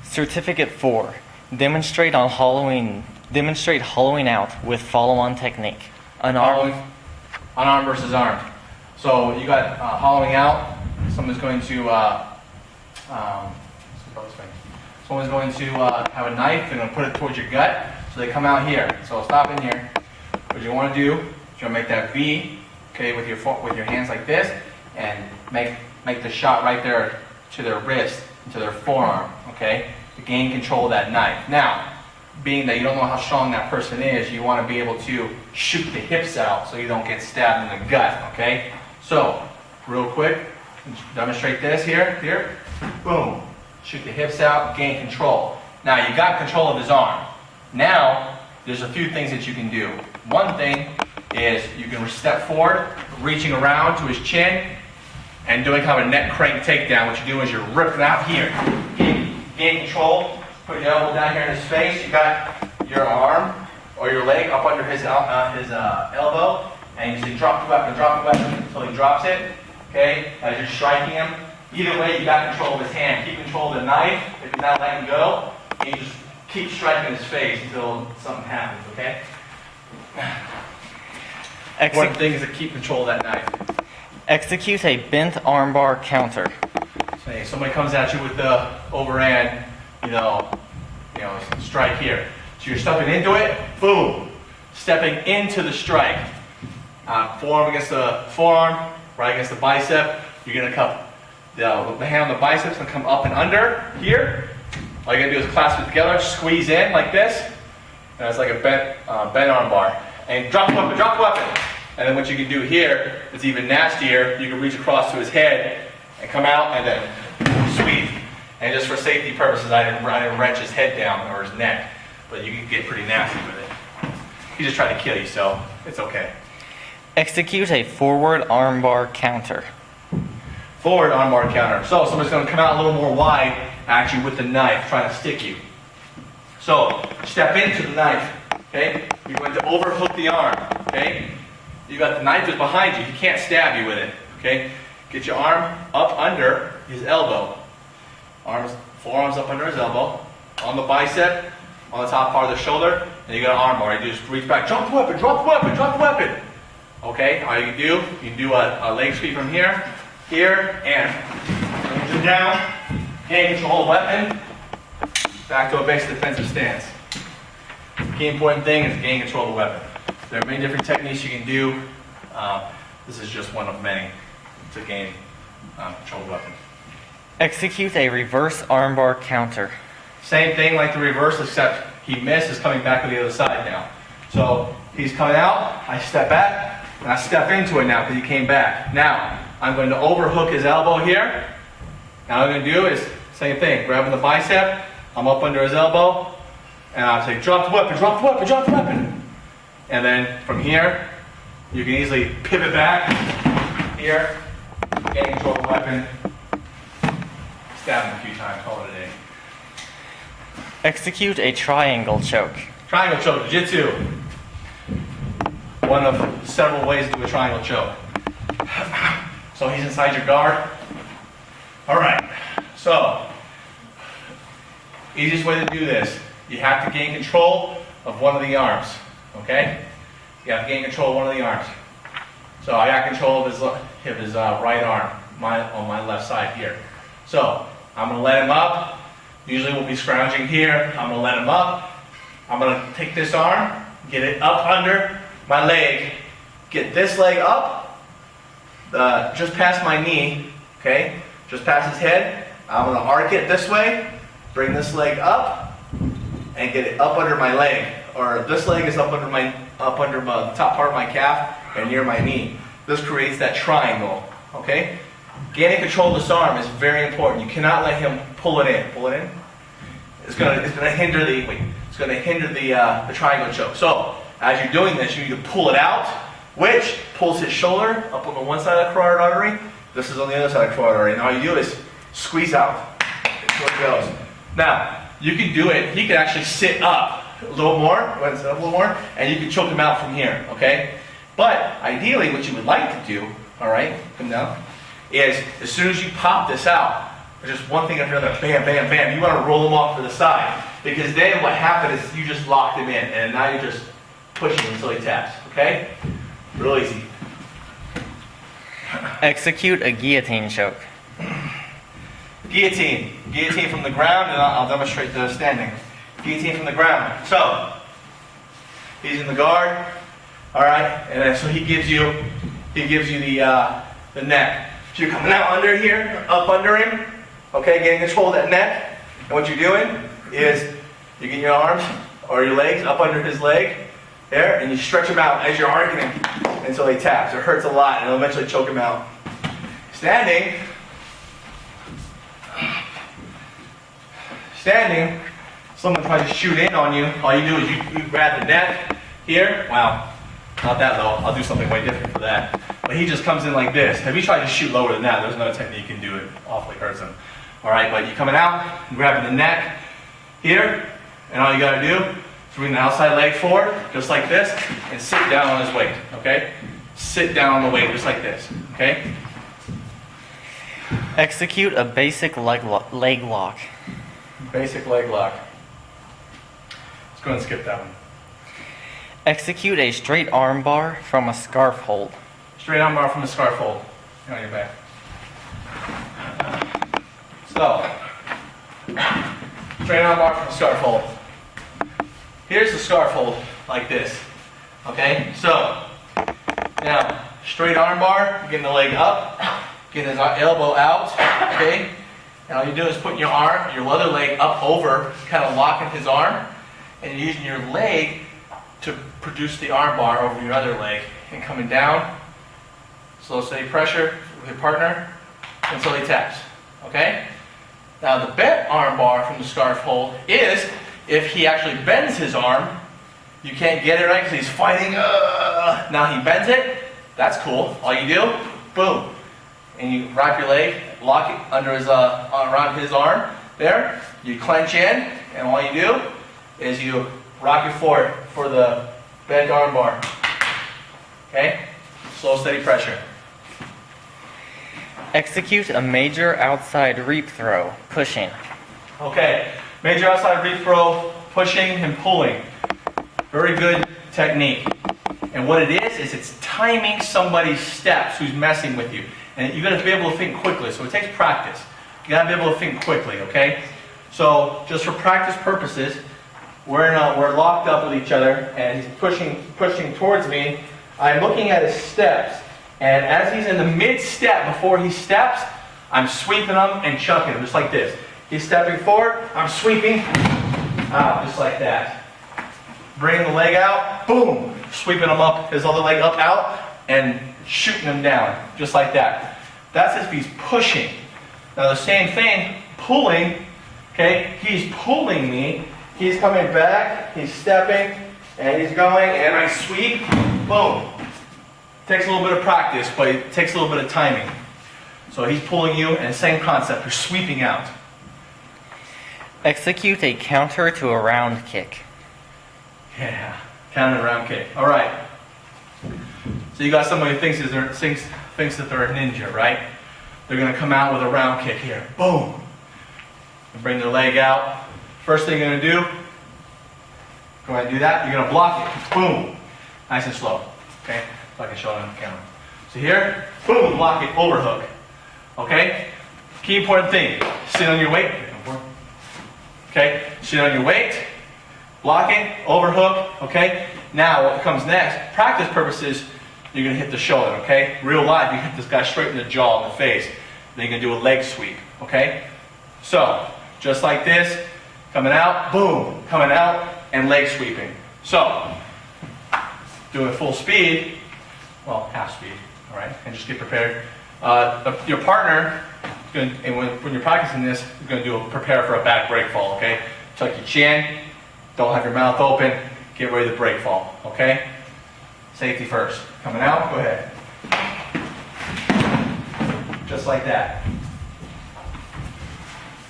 Certificate 4. Demonstrate hollowing out with follow-on technique. Unarmed versus armed. So you got hollowing out. Someone's going to have a knife. They're going to put it towards your gut. So they come out here. So stop in here. What you want to do is you want to make that V, okay, with your hands like this, and make the shot right there to their wrist, to their forearm, okay, to gain control of that knife. Now, being that you don't know how strong that person is, you want to be able to shoot the hips out so you don't get stabbed in the gut, okay? So, real quick, demonstrate this here, boom, shoot the hips out, gain control. Now, you got control of his arm. Now, there's a few things that you can do. One thing is you can step forward, reaching around to his chin, and doing kind of a neck crank takedown. What you're doing is you're ripping out here. Gain control, put your elbow down here in his face. You got your arm or your leg up under his elbow, and you say drop the weapon until he drops it. Okay, as you're striking him. Either way, you got control of his hand. Keep control of the knife. If you're not letting go, and you just keep striking his face until something happens. Okay. Important thing is to keep control of that knife. Execute a bent armbar counter. Say somebody comes at you with the overhand, strike here. So you're stepping into it, boom, stepping into the strike. Forearm against the forearm, right against the bicep. You're gonna come the hand on the biceps and come up and under here. All you gotta do is clasp it together, squeeze in like this, and it's like a bent arm bar. And drop the weapon. And then what you can do here is even nastier. You can reach across to his head and come out and then sweep. And just for safety purposes, I didn't wrench his head down or his neck, but you can get pretty nasty with it. He just tried to kill you, so it's okay. Execute a forward armbar counter. Forward armbar counter. So somebody's going to come out a little more wide at you with the knife, trying to stick you. So step into the knife. Okay, you're going to overhook the arm. Okay, you got the knife is behind you. He can't stab you with it. Okay, get your arm up under his elbow. Forearms up under his elbow, on the bicep, on the top part of the shoulder, and you got an arm bar. You just reach back, drop the weapon. Okay, all you can do a leg sweep from here, and down, gain control of the weapon, back to a basic defensive stance. The key important thing is gain control of the weapon. There are many different techniques you can do. This is just one of many to gain control of the weapon. Execute a reverse armbar counter. Same thing like the reverse, except he misses coming back to the other side now. So he's coming out, I step back, and I step into it now because he came back. Now, I'm going to overhook his elbow here. Now what I'm going to do is, same thing, grabbing the bicep, I'm up under his elbow, and I'll say, drop the weapon. And then from here, you can easily pivot back here, gain control of the weapon, stab him a few times, call it a day. Execute a triangle choke. Triangle choke, jiu-jitsu. One of several ways to do a triangle choke. So he's inside your guard. All right, so easiest way to do this, you have to gain control of one of the arms, okay? You have to gain control of one of the arms. So I got control of his right arm on my left side here. So I'm going to let him up. Usually we'll be scrounging here. I'm going to let him up. I'm going to take this arm, get it up under my leg, get this leg up, just past my knee, okay? Just past his head. I'm going to arc it this way, bring this leg up, and get it up under my leg. Or this leg is up under the top part of my calf and near my knee. This creates that triangle, okay? Gaining control of this arm is very important. You cannot let him pull it in. Pull it in. It's going to hinder the triangle choke. So as you're doing this, you need to pull it out, which pulls his shoulder up on the one side of the carotid artery. This is on the other side of the carotid artery. And all you do is squeeze out until it goes. Now you can do it. He can actually sit up a little more, and you can choke him out from here. Okay. But ideally, what you would like to do, all right, come down, is as soon as you pop this out, Just one thing after another, bam, bam, bam. You want to roll them off to the side. Because then what happened is you just locked him in, and now you're just pushing until he taps, okay? Real easy. Execute a guillotine choke. Guillotine. Guillotine from the ground, and I'll demonstrate the standing. Guillotine from the ground. So, he's in the guard, all right? And then so he gives you the neck. So you're coming out under here, up under him, okay, getting control of that neck. And what you're doing is you get your arms or your legs up under his leg there, and you stretch him out as you're arcing him until he taps. It hurts a lot, and it'll eventually choke him out. Standing, someone tries to shoot in on you. All you do is you grab the neck here. Wow, not that low. I'll do something way different for that. But he just comes in like this. If he tried to shoot lower than that, there's no technique you can do it. Awfully hurts him. All right, but you coming out, grabbing the neck here, and all you got to do is bring the outside leg forward, just like this, and sit down on his weight, okay? Sit down on the weight, just like this, okay? Execute a basic leg lock. Basic leg lock. Let's go ahead and skip that one. Execute a straight arm bar from a scarf hold. Straight arm bar from the scarf hold. On your back. So, straight arm bar from the scarf hold. Here's the scarf hold, like this. Okay? So, now, straight arm bar, getting the leg up, getting his elbow out, okay? And all you do is putting your arm, your other leg up over, kind of locking his arm, and you're using your leg to produce the arm bar over your other leg, and coming down, slow steady pressure with your partner until he taps. Okay? Now the bent arm bar from the scarf hold is if he actually bends his arm, you can't get it right because he's fighting. Now he bends it. That's cool. All you do, boom, and you wrap your leg, lock it under his around his arm. There, you clench in, and all you do is you rock it forward for the bent arm bar. Okay? Slow, steady pressure. Execute a major outside reap throw, pushing. Okay, major outside reap throw, pushing and pulling. Very good technique. And what it is it's timing somebody's steps who's messing with you. And you got to be able to think quickly, so it takes practice. You got to be able to think quickly, okay? So, just for practice purposes, we're locked up with each other, and he's pushing towards me. I'm looking at his steps. And as he's in the mid-step, before he steps, I'm sweeping him and chucking him, just like this. He's stepping forward, I'm sweeping out, just like that. Bringing the leg out, boom, sweeping him up, his other leg up, out, and shooting him down, just like that. That's if he's pushing. Now the same thing, pulling, okay, he's pulling me, he's coming back, he's stepping, and he's going, and I sweep, boom. Takes a little bit of practice, but it takes a little bit of timing. So he's pulling you, and same concept, you're sweeping out. Execute a counter to a round kick. Yeah, counter round kick. All right. So you got somebody who thinks that they're a ninja, right? They're going to come out with a round kick here. Boom. And bring their leg out. First thing you're going to do, go ahead and do that. You're going to block it. Boom. Nice and slow. Okay? So I can show it on the camera. So here, boom, block it, overhook. Okay? Key important thing, sit on your weight. Okay? Sit on your weight, block it, overhook. Okay? Now what comes next, practice purposes, you're going to hit the shoulder. Okay? Real life, you hit this guy straight in the jaw, in the face. Then you're going to do a leg sweep. Okay? So, just like this, coming out, boom, coming out, and leg sweeping. So, doing full speed, well, half speed, all right, and just get prepared. Your partner, and when you're practicing this, is going to prepare for a back break fall, okay? Tuck your chin, don't have your mouth open, get ready to break fall, okay? Safety first. Coming out, go ahead. Just like that.